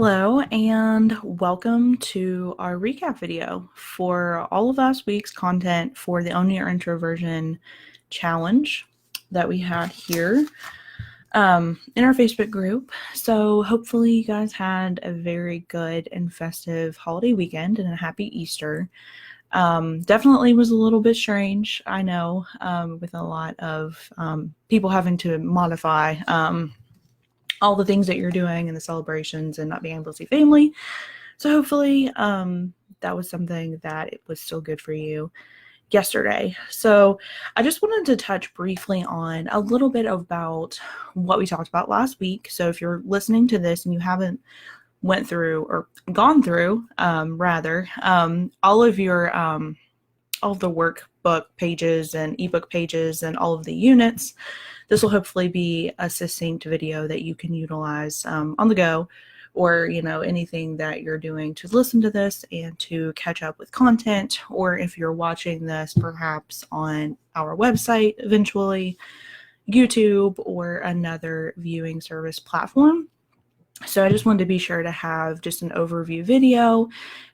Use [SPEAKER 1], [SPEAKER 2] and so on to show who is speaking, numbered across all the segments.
[SPEAKER 1] Hello and welcome to our recap video for all of last week's content for the Own Your Introversion challenge that we had here in our Facebook group. So hopefully you guys had a very good and festive holiday weekend and a happy Easter. Definitely was a little bit strange, I know, with a lot of people having to modify all the things that you're doing and the celebrations and not being able to see family. So hopefully that was something that it was still good for you yesterday. So I just wanted to touch briefly on a little bit about what we talked about last week. So if you're listening to this and you haven't went through or gone through all of your all of the workbook pages and ebook pages and all of the units, this will hopefully be a succinct video that you can utilize on the go, or anything that you're doing to listen to this and to catch up with content, or if you're watching this perhaps on our website eventually, YouTube, or another viewing service platform. So I just wanted to be sure to have just an overview video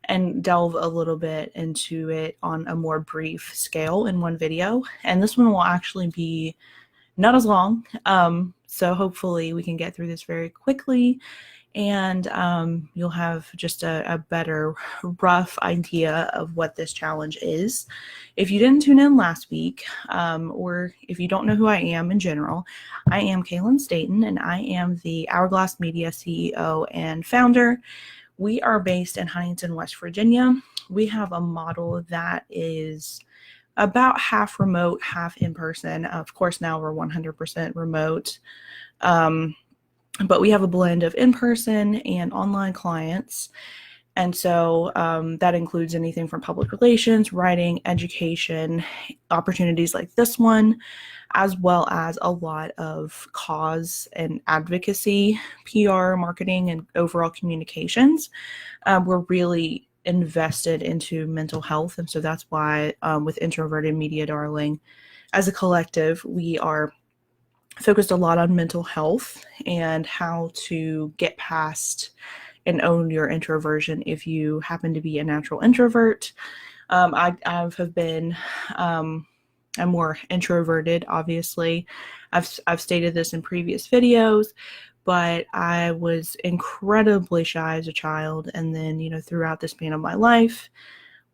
[SPEAKER 1] and delve a little bit into it on a more brief scale in one video. And this one will actually be not as long. So hopefully we can get through this very quickly, and you'll have just a better rough idea of what this challenge is. If you didn't tune in last week, or if you don't know who I am in general, I am Kaylin Staten, and I am the Hourglass Media CEO and founder. We are based in Huntington, West Virginia. We have a model that is about half remote, half in person. Of course, now we're 100% remote. But we have a blend of in-person and online clients. And so that includes anything from public relations, writing, education, opportunities like this one, as well as a lot of cause and advocacy, PR, marketing, and overall communications. We're really invested into mental health. And so that's why with Introverted Media Darling, as a collective, we are focused a lot on mental health and how to get past and own your introversion if you happen to be a natural introvert. I have been I'm more introverted, obviously. I've stated this in previous videos, but I was incredibly shy as a child, and then throughout the span of my life,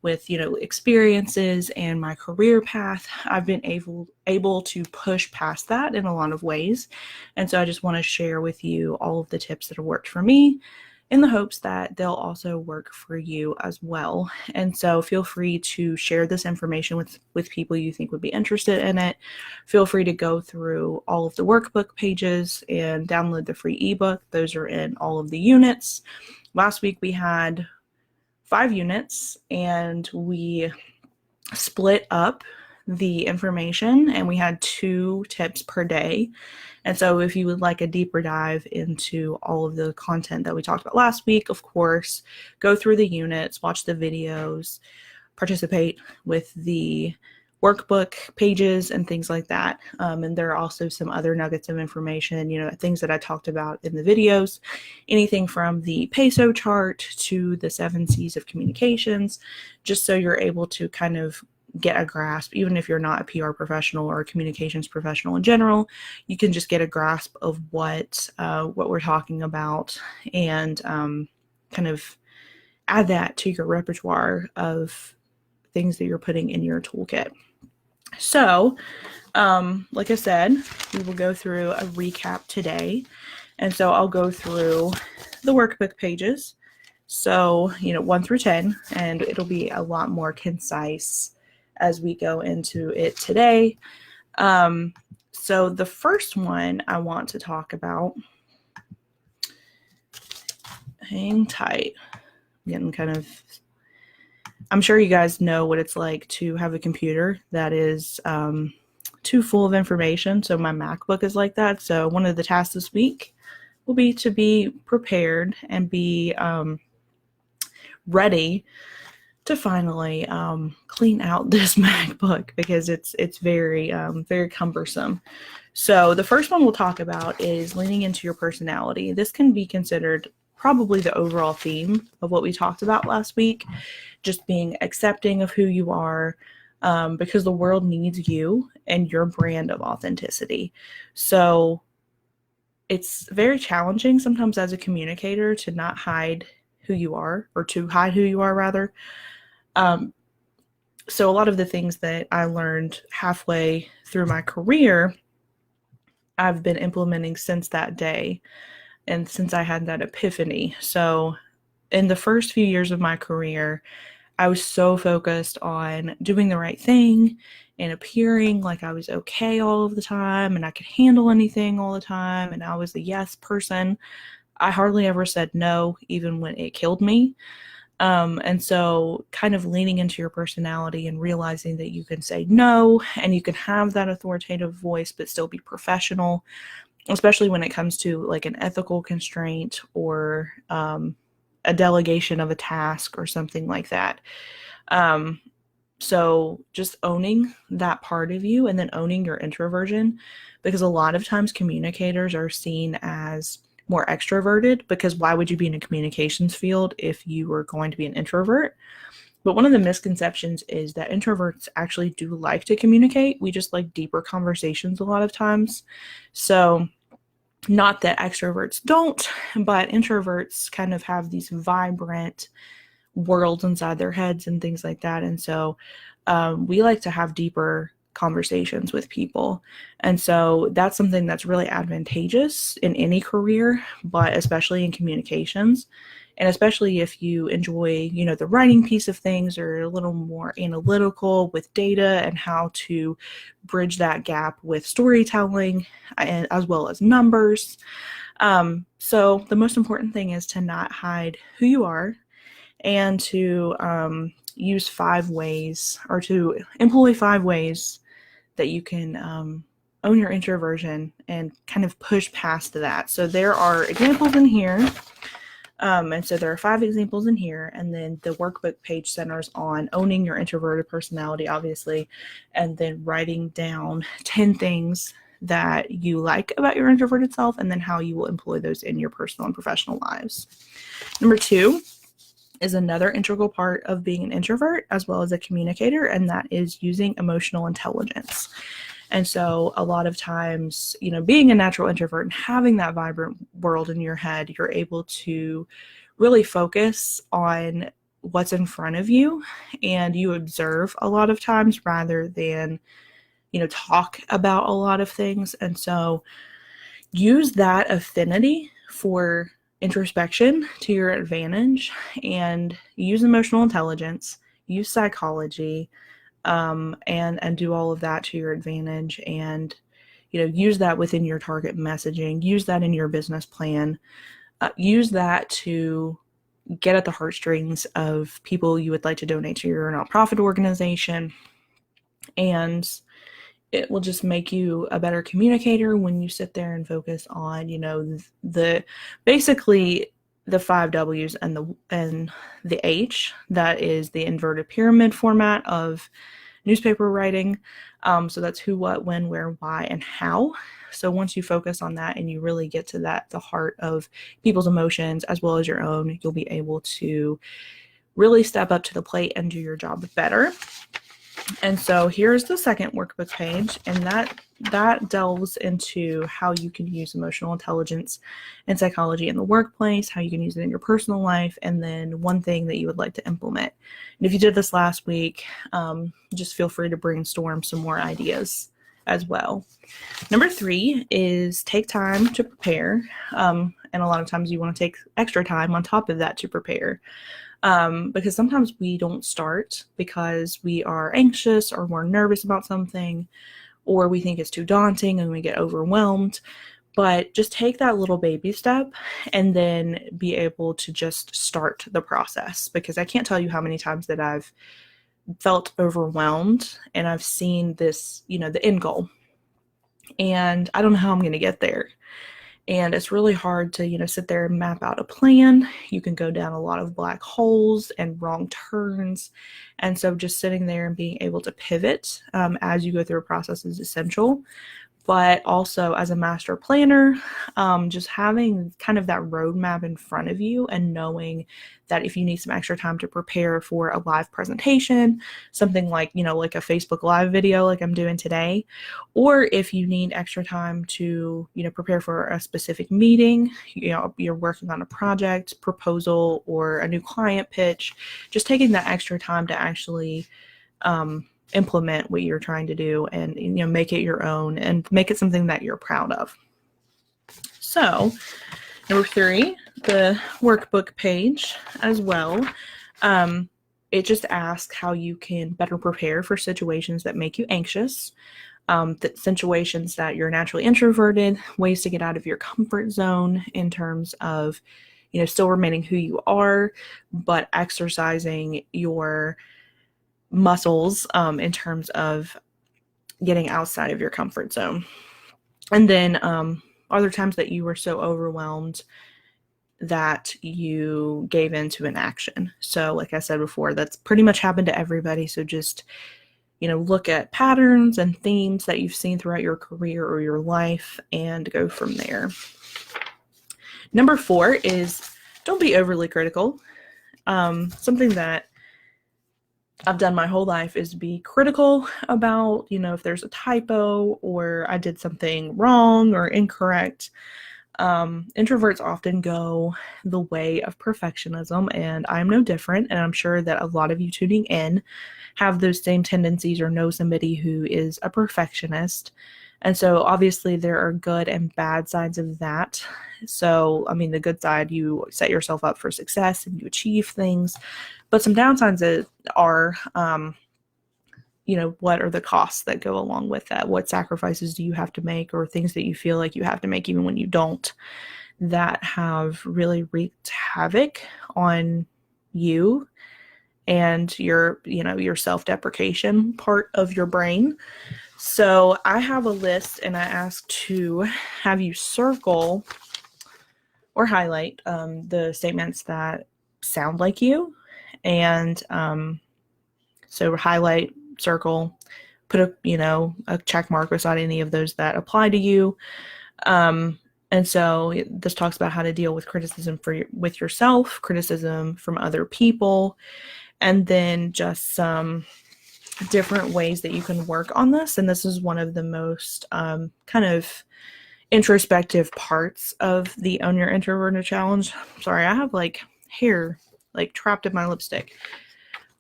[SPEAKER 1] with experiences and my career path, I've been able to push past that in a lot of ways. And so I just want to share with you all of the tips that have worked for me, in the hopes that they'll also work for you as well. And so feel free to share this information with people you think would be interested in it. Feel free to go through all of the workbook pages and download the free ebook. Those are in all of the units. Last week we had 5 units, and we split up the information, and we had 2 tips per day. And so if you would like a deeper dive into all of the content that we talked about last week, of course, go through the units, watch the videos, participate with the workbook pages and things like that. And there are also some other nuggets of information, things that I talked about in the videos, anything from the peso chart to the 7 C's of communications, just so you're able to kind of get a grasp. Even if you're not a PR professional or a communications professional in general, you can just get a grasp of what we're talking about, and kind of add that to your repertoire of things that you're putting in your toolkit. So, like I said, we will go through a recap today. And so I'll go through the workbook pages. So, 1 through 10, and it'll be a lot more concise as we go into it today. So the first one I want to talk about, hang tight, I'm sure you guys know what it's like to have a computer that is too full of information. So my MacBook is like that. So one of the tasks this week will be to be prepared and be ready to finally clean out this MacBook, because it's very very cumbersome. So the first one we'll talk about is leaning into your personality. This can be considered probably the overall theme of what we talked about last week, just being accepting of who you are, because the world needs you and your brand of authenticity. So it's very challenging sometimes as a communicator to not hide who you are, or to hide who you are rather. So a lot of the things that I learned halfway through my career, I've been implementing since that day and since I had that epiphany. So in the first few years of my career, I was so focused on doing the right thing and appearing like I was okay all of the time and I could handle anything all the time, and I was the yes person. I hardly ever said no, even when it killed me. And so kind of leaning into your personality and realizing that you can say no and you can have that authoritative voice but still be professional, especially when it comes to like an ethical constraint or a delegation of a task or something like that. So just owning that part of you and then owning your introversion, because a lot of times communicators are seen as more extroverted, because why would you be in a communications field if you were going to be an introvert? But one of the misconceptions is that introverts actually do like to communicate. We just like deeper conversations a lot of times. So not that extroverts don't, but introverts kind of have these vibrant worlds inside their heads and things like that. And so we like to have deeper conversations with people. And so that's something that's really advantageous in any career, but especially in communications. And especially if you enjoy, the writing piece of things, or a little more analytical with data and how to bridge that gap with storytelling and as well as numbers. So the most important thing is to not hide who you are, and to use 5 ways, or to employ 5 ways that you can own your introversion and kind of push past that. So there are examples in here. And so there are 5 examples in here, and then the workbook page centers on owning your introverted personality, obviously, and then writing down 10 things that you like about your introverted self, and then how you will employ those in your personal and professional lives. Number 2 is another integral part of being an introvert as well as a communicator, and that is using emotional intelligence. And so a lot of times, being a natural introvert and having that vibrant world in your head, you're able to really focus on what's in front of you, and you observe a lot of times rather than, talk about a lot of things. And so use that affinity for introspection to your advantage, and use emotional intelligence, use psychology, and do all of that to your advantage, and use that within your target messaging, use that in your business plan, use that to get at the heartstrings of people you would like to donate to your nonprofit organization. And it will just make you a better communicator when you sit there and focus on, basically the 5 W's and the H, that is the inverted pyramid format of newspaper writing. So that's who, what, when, where, why, and how. So once you focus on that and you really get to the heart of people's emotions as well as your own, you'll be able to really step up to the plate and do your job better. And so here's the second workbook page, and that delves into how you can use emotional intelligence and psychology in the workplace, how you can use it in your personal life, and then one thing that you would like to implement. And if you did this last week, just feel free to brainstorm some more ideas as well. Number 3 is take time to prepare. And a lot of times you want to take extra time on top of that to prepare. Because sometimes we don't start because we are anxious or we're nervous about something, or we think it's too daunting and we get overwhelmed. But just take that little baby step and then be able to just start the process, because I can't tell you how many times that I've felt overwhelmed and I've seen this, the end goal, and I don't know how I'm going to get there. And it's really hard to, sit there and map out a plan. You can go down a lot of black holes and wrong turns. And so just sitting there and being able to pivot as you go through a process is essential. but also as a master planner, just having kind of that roadmap in front of you and knowing that if you need some extra time to prepare for a live presentation, something like, like a Facebook Live video like I'm doing today, or if you need extra time to, prepare for a specific meeting, you're working on a project, proposal, or a new client pitch, just taking that extra time to actually implement what you're trying to do and make it your own and make it something that you're proud of. So number 3, the workbook page as well. It just asks how you can better prepare for situations that make you anxious, situations that you're naturally introverted, ways to get out of your comfort zone in terms of still remaining who you are, but exercising your muscles in terms of getting outside of your comfort zone. And then other times that you were so overwhelmed that you gave into an action. So like I said before, that's pretty much happened to everybody. So just look at patterns and themes that you've seen throughout your career or your life and go from there. Number 4 is don't be overly critical. Something that I've done my whole life is be critical about, if there's a typo or I did something wrong or incorrect. Introverts often go the way of perfectionism, and I'm no different. And I'm sure that a lot of you tuning in have those same tendencies or know somebody who is a perfectionist. And so obviously there are good and bad sides of that. So, the good side, you set yourself up for success and you achieve things. But some downsides are, what are the costs that go along with that? What sacrifices do you have to make, or things that you feel like you have to make even when you don't, that have really wreaked havoc on you and your self-deprecation part of your brain. So I have a list, and I ask to have you circle or highlight the statements that sound like you. And so highlight, circle, put a check mark beside any of those that apply to you. And so this talks about how to deal with criticism with yourself, criticism from other people, and then just some different ways that you can work on this. And this is one of the most kind of introspective parts of the Own Your Introverted Challenge. Sorry, I have hair trapped in my lipstick.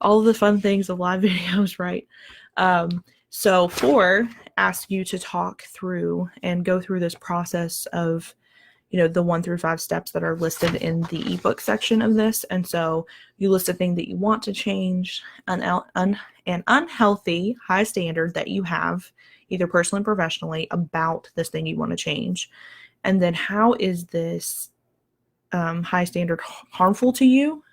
[SPEAKER 1] All of the fun things of live videos, right? So 4 asks you to talk through and go through this process of the 1 through 5 steps that are listed in the ebook section of this. And so you list a thing that you want to change, an unhealthy high standard that you have, either personally or professionally, about this thing you want to change. And then how is this high standard harmful to you?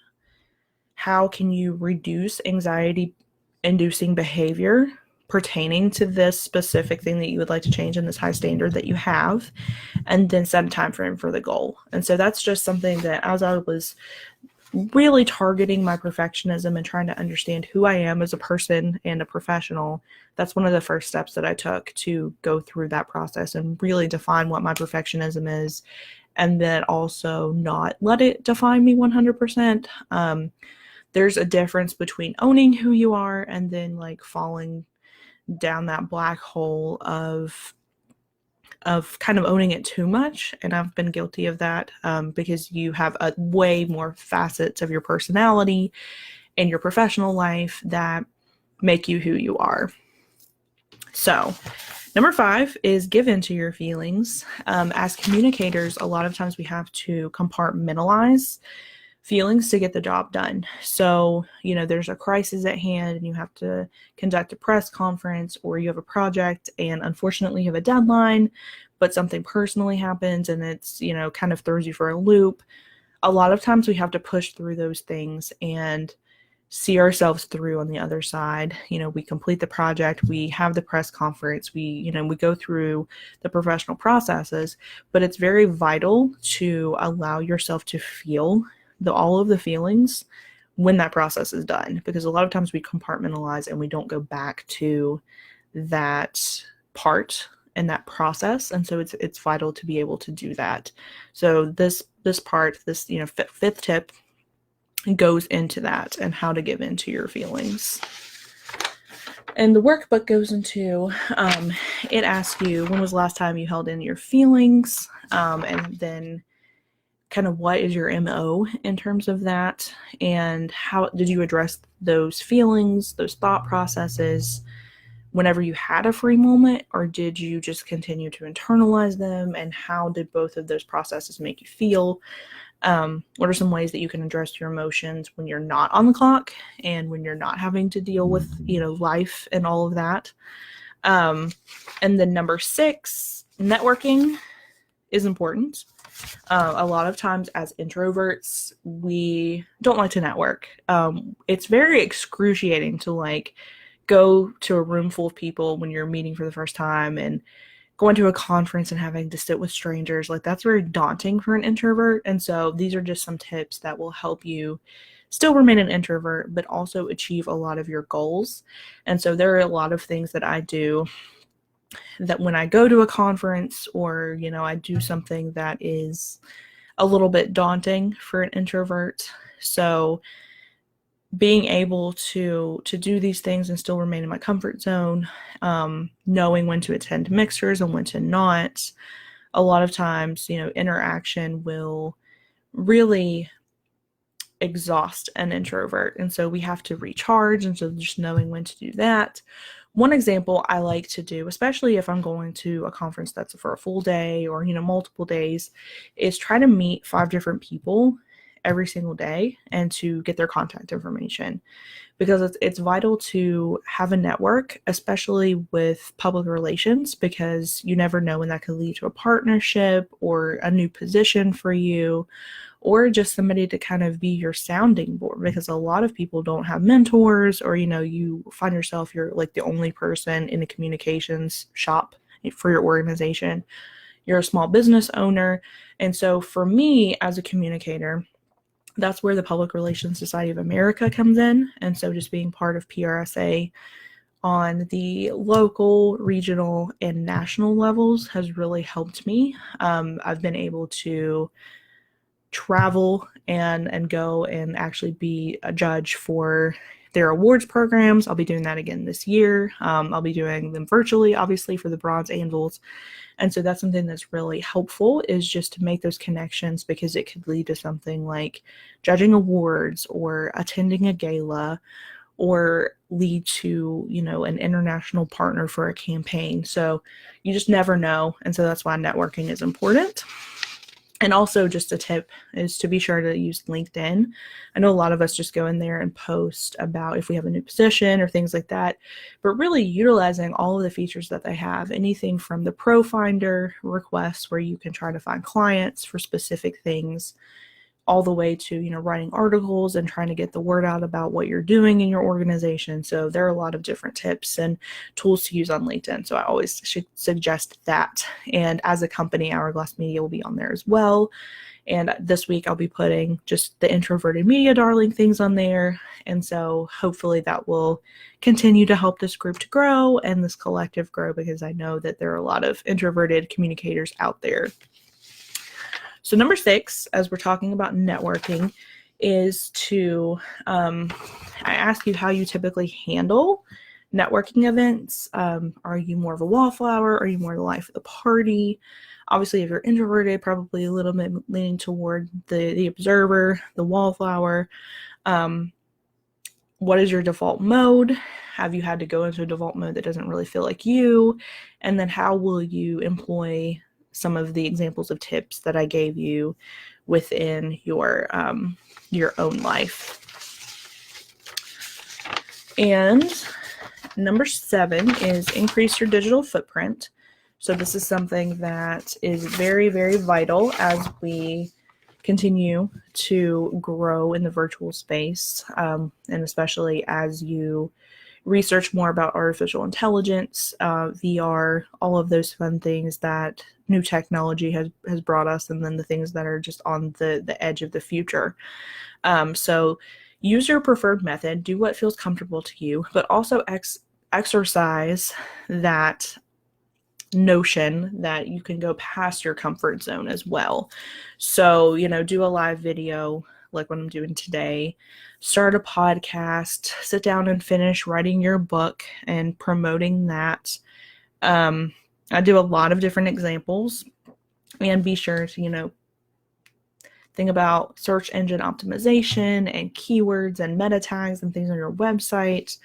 [SPEAKER 1] How can you reduce anxiety-inducing behavior pertaining to this specific thing that you would like to change in this high standard that you have? And then set a time frame for the goal. And so that's just something that, as I was really targeting my perfectionism and trying to understand who I am as a person and a professional, that's one of the first steps that I took to go through that process and really define what my perfectionism is, and then also not let it define me 100%. There's a difference between owning who you are and then falling down that black hole of kind of owning it too much. And I've been guilty of that because you have a way more facets of your personality in your professional life that make you who you are. So number 5 is give in to your feelings. As communicators, a lot of times we have to compartmentalize feelings to get the job done. So, there's a crisis at hand and you have to conduct a press conference, or you have a project and unfortunately you have a deadline, but something personally happens and it's, kind of throws you for a loop. A lot of times we have to push through those things and see ourselves through on the other side. We complete the project, we have the press conference, we go through the professional processes, but it's very vital to allow yourself to feel all of the feelings when that process is done, because a lot of times we compartmentalize and we don't go back to that part that process. And so it's vital to be able to do that. So this part, this, fifth tip goes into that and how to give into your feelings. And the workbook goes into, it asks you, when was the last time you held in your feelings? And then kind of what is your MO in terms of that? And how did you address those feelings, those thought processes whenever you had a free moment, or did you just continue to internalize them? And how did both of those processes make you feel? What are some ways that you can address your emotions when you're not on the clock and when you're not having to deal with, life and all of that? And then number 6, networking is important. A lot of times as introverts, we don't like to network. It's very excruciating to go to a room full of people when you're meeting for the first time and going to a conference and having to sit with strangers. That's very daunting for an introvert. And so these are just some tips that will help you still remain an introvert, but also achieve a lot of your goals. And so there are a lot of things that I do that when I go to a conference or, I do something that is a little bit daunting for an introvert. So being able to do these things and still remain in my comfort zone, knowing when to attend mixers and when to not. A lot of times, interaction will really exhaust an introvert. And so we have to recharge. And so just knowing when to do that. One example I like to do, especially if I'm going to a conference that's for a full day or, multiple days, is try to meet 5 different people every single day and to get their contact information, because it's vital to have a network, especially with public relations, because you never know when that could lead to a partnership or a new position for you, or just somebody to kind of be your sounding board, because a lot of people don't have mentors, or you find yourself you're the only person in a communications shop for your organization. You're a small business owner. And so for me as a communicator, that's where the Public Relations Society of America comes in. And so just being part of PRSA on the local, regional, and national levels has really helped me. I've been able to travel and go and actually be a judge for their awards programs. I'll be doing that again this year. I'll be doing them virtually, obviously, for the bronze anvils. And so that's something that's really helpful, is just to make those connections, because it could lead to something like judging awards or attending a gala, or lead to, an international partner for a campaign. So you just never know. And so that's why networking is important. And also, just a tip is to be sure to use LinkedIn. I know a lot of us just go in there and post about if we have a new position or things like that, but really utilizing all of the features that they have, anything from the Pro Finder requests where you can try to find clients for specific things, all the way to, writing articles and trying to get the word out about what you're doing in your organization. So there are a lot of different tips and tools to use on LinkedIn. So I always should suggest that. And as a company, Hourglass Media will be on there as well. And this week I'll be putting just the Introverted Media Darling things on there. And so hopefully that will continue to help this group to grow and this collective grow, because I know that there are a lot of introverted communicators out there. So number 6, as we're talking about networking, is to, I ask you how you typically handle networking events. Are you more of a wallflower? Are you more the life of the party? Obviously, if you're introverted, probably a little bit leaning toward the observer, the wallflower. What is your default mode? Have you had to go into a default mode that doesn't really feel like you? And then how will you employ some of the examples of tips that I gave you within your own life? And number 7 is increase your digital footprint. So this is something that is very, very vital as we continue to grow in the virtual space, and especially as you research more about artificial intelligence, VR, all of those fun things that new technology has brought us, and then the things that are just on the edge of the future. So use your preferred method, do what feels comfortable to you, but also exercise that notion that you can go past your comfort zone as well. So, do a live video like what I'm doing today, start a podcast, sit down and finish writing your book and promoting that. I do a lot of different examples, and be sure to, think about search engine optimization and keywords and meta tags and things on your website.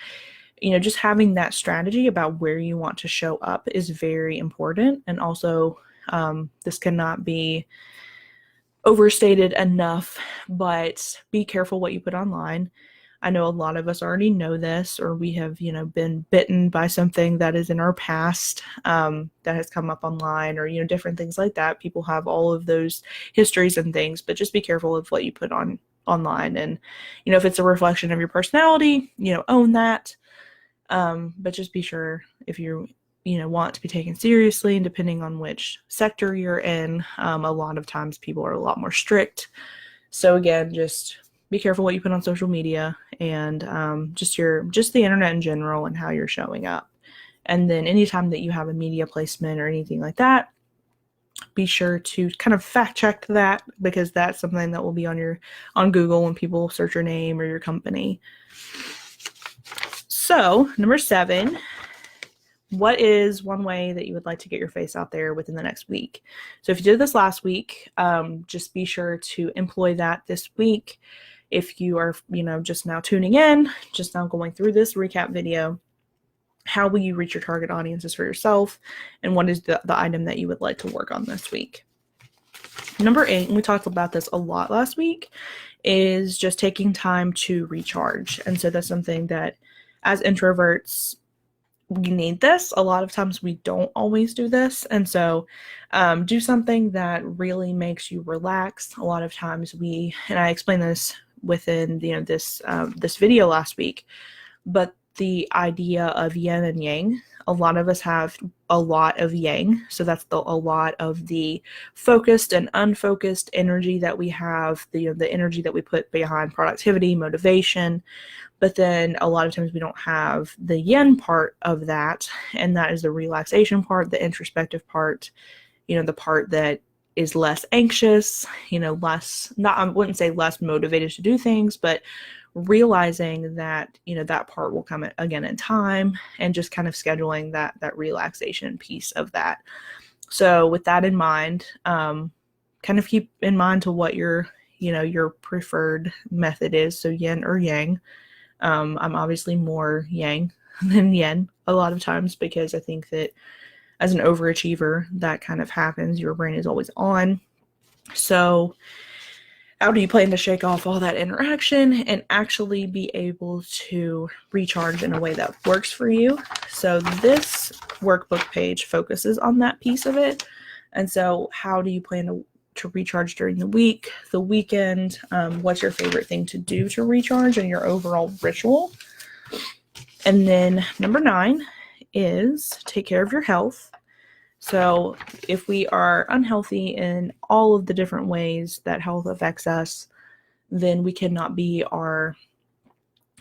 [SPEAKER 1] Just having that strategy about where you want to show up is very important. And also, this cannot be overstated enough, but be careful what you put online. I know a lot of us already know this, or we have, been bitten by something that is in our past that has come up online, or, different things like that. People have all of those histories and things, but just be careful of what you put online. And, if it's a reflection of your personality, own that. But just be sure if you want to be taken seriously, and depending on which sector you're in, a lot of times people are a lot more strict. So again, just be careful what you put on social media, and just the internet in general and how you're showing up. And then anytime that you have a media placement or anything like that, be sure to kind of fact check that, because that's something that will be on Google when people search your name or your company. So, number 7, what is one way that you would like to get your face out there within the next week? So if you did this last week, just be sure to employ that this week. If you are, just now tuning in, just now going through this recap video, how will you reach your target audiences for yourself? And what is the item that you would like to work on this week? Number 8, and we talked about this a lot last week, is just taking time to recharge. And so that's something that as introverts, we need this. A lot of times we don't always do this. And so do something that really makes you relax. A lot of times and I explained this within this video last week, but the idea of yin and yang, a lot of us have a lot of yang. So that's a lot of the focused and unfocused energy that we have, the energy that we put behind productivity, motivation. But then a lot of times we don't have the yin part of that, and that is the relaxation part, the introspective part, the part that is less anxious, I wouldn't say less motivated to do things, but realizing that, that part will come again in time, and just kind of scheduling that relaxation piece of that. So with that in mind, kind of keep in mind to what your preferred method is. So yin or yang. I'm obviously more yang than yin a lot of times, because I think that as an overachiever, that kind of happens. Your brain is always on. So how do you plan to shake off all that interaction and actually be able to recharge in a way that works for you? So this workbook page focuses on that piece of it. And so how do you plan to recharge during the week, the weekend? What's your favorite thing to do to recharge, and your overall ritual? And then number 9 is take care of your health. So if we are unhealthy in all of the different ways that health affects us, then we cannot be our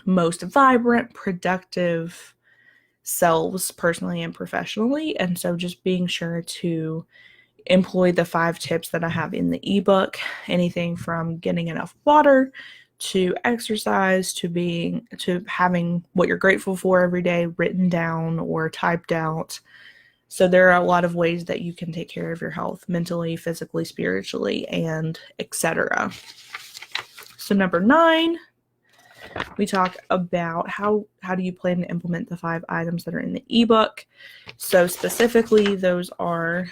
[SPEAKER 1] most vibrant, productive selves personally and professionally. And so just being sure to employ the 5 tips that I have in the ebook, anything from getting enough water to exercise to having what you're grateful for every day written down or typed out. So there are a lot of ways that you can take care of your health mentally, physically, spiritually, and etc. So number 9, we talk about how do you plan to implement the 5 items that are in the ebook. So specifically, those are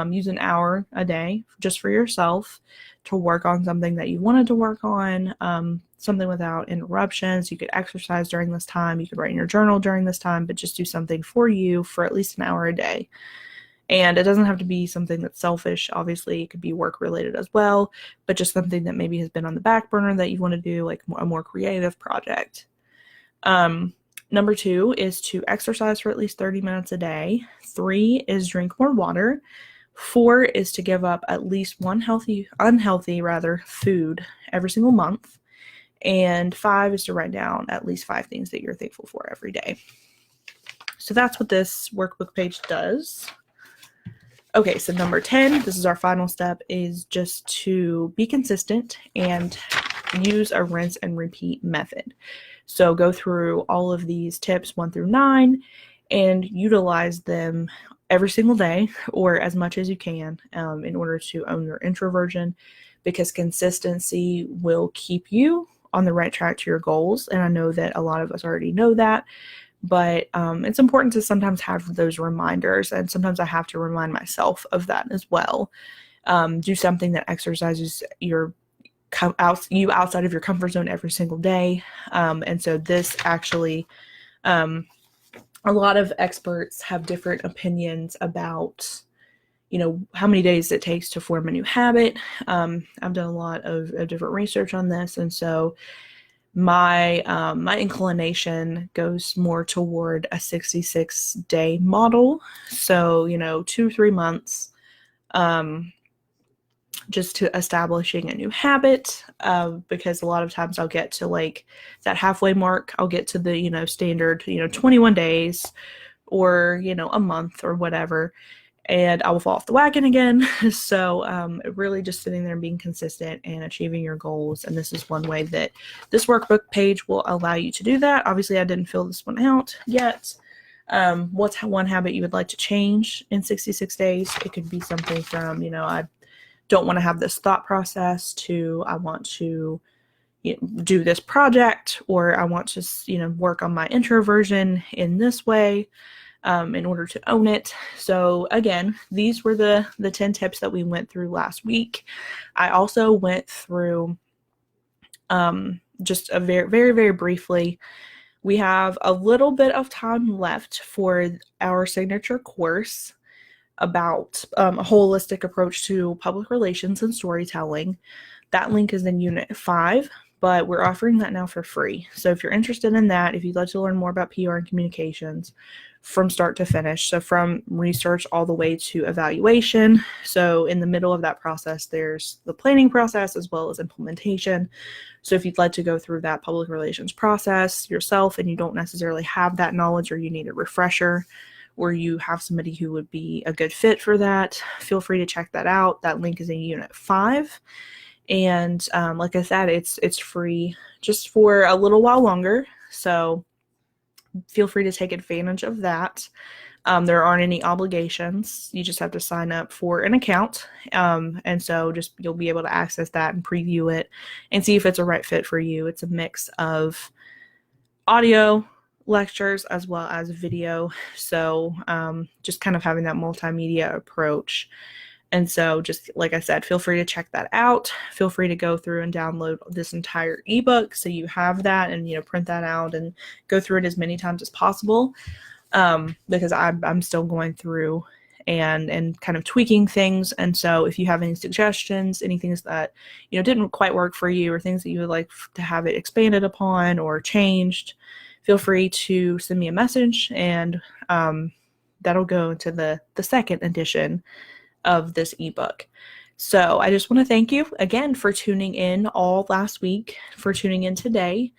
[SPEAKER 1] use an hour a day just for yourself to work on something that you wanted to work on, something without interruptions. You could exercise during this time. You could write in your journal during this time, but just do something for you for at least an hour a day. And it doesn't have to be something that's selfish. Obviously, it could be work related as well, but just something that maybe has been on the back burner that you want to do, like a more creative project. Number 2 is to exercise for at least 30 minutes a day. 3 is drink more water. 4 is to give up at least one unhealthy food every single month. And 5 is to write down at least 5 things that you're thankful for every day. So that's what this workbook page does. Okay, so number 10, this is our final step, is just to be consistent and use a rinse and repeat method. So go through all of these tips 1 through 9 and utilize them every single day or as much as you can in order to own your introversion, because consistency will keep you on the right track to your goals. And I know that a lot of us already know that, but it's important to sometimes have those reminders, and sometimes I have to remind myself of that as well. Do something that exercises you outside of your comfort zone every single day. And so this actually, a lot of experts have different opinions about, how many days it takes to form a new habit. I've done a lot of different research on this, and so my inclination goes more toward a 66-day model. So 2-3 months, just to establishing a new habit, because a lot of times I'll get to like that halfway mark. I'll get to the standard 21 days or a month or whatever, and I will fall off the wagon again. So really just sitting there and being consistent and achieving your goals. And this is one way that this workbook page will allow you to do that. Obviously, I didn't fill this one out yet. What's one habit you would like to change in 66 days? It could be something from, I don't want to have this thought process, to I want to do this project, or I want to work on my introversion in this way. In order to own it. So again, these were the 10 tips that we went through last week. I also went through just a very, very, very briefly. We have a little bit of time left for our signature course about a holistic approach to public relations and storytelling. That link is in Unit 5, but we're offering that now for free. So if you're interested in that, if you'd like to learn more about PR and communications from start to finish, so from research all the way to evaluation. So in the middle of that process, there's the planning process as well as implementation. So if you'd like to go through that public relations process yourself and you don't necessarily have that knowledge, or you need a refresher, or you have somebody who would be a good fit for that, feel free to check that out. That link is in Unit 5. And like I said, it's free just for a little while longer. So feel free to take advantage of that. There aren't any obligations. You just have to sign up for an account. And so you'll be able to access that and preview it and see if it's a right fit for you. It's a mix of audio lectures as well as video. So just kind of having that multimedia approach. And so just like I said, feel free to check that out. Feel free to go through and download this entire ebook so you have that, and print that out and go through it as many times as possible, because I'm still going through and kind of tweaking things. And so if you have any suggestions, anything that didn't quite work for you, or things that you would like to have it expanded upon or changed, feel free to send me a message, and that'll go into the second edition of this ebook. So I just want to thank you again for tuning in all last week, for tuning in today,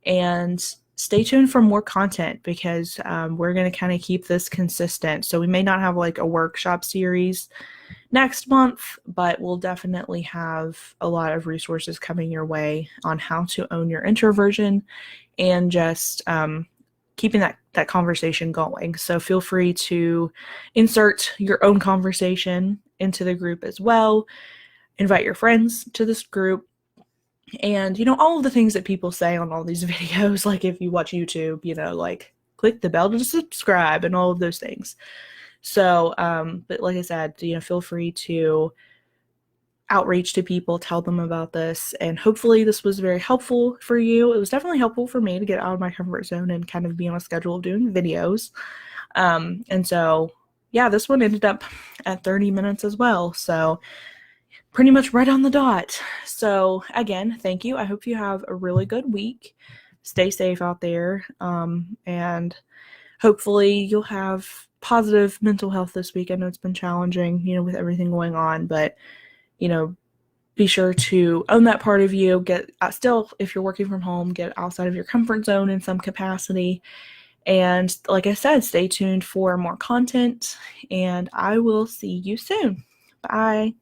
[SPEAKER 1] and stay tuned for more content, because we're going to kind of keep this consistent. So we may not have like a workshop series next month, but we'll definitely have a lot of resources coming your way on how to own your introversion, and just keeping that conversation going. So feel free to insert your own conversation into the group as well. Invite your friends to this group. And, all of the things that people say on all these videos, like if you watch YouTube, like click the bell to subscribe and all of those things. So, but like I said, feel free to outreach to people, tell them about this, and hopefully this was very helpful for you. It was definitely helpful for me to get out of my comfort zone and kind of be on a schedule of doing videos. And so, yeah, this one ended up at 30 minutes as well. So pretty much right on the dot. So again, thank you. I hope you have a really good week. Stay safe out there. And hopefully you'll have positive mental health this week. I know it's been challenging, with everything going on, but be sure to own that part of you. Get still, if you're working from home, get outside of your comfort zone in some capacity, And like I said, stay tuned for more content, and I will see you soon. Bye.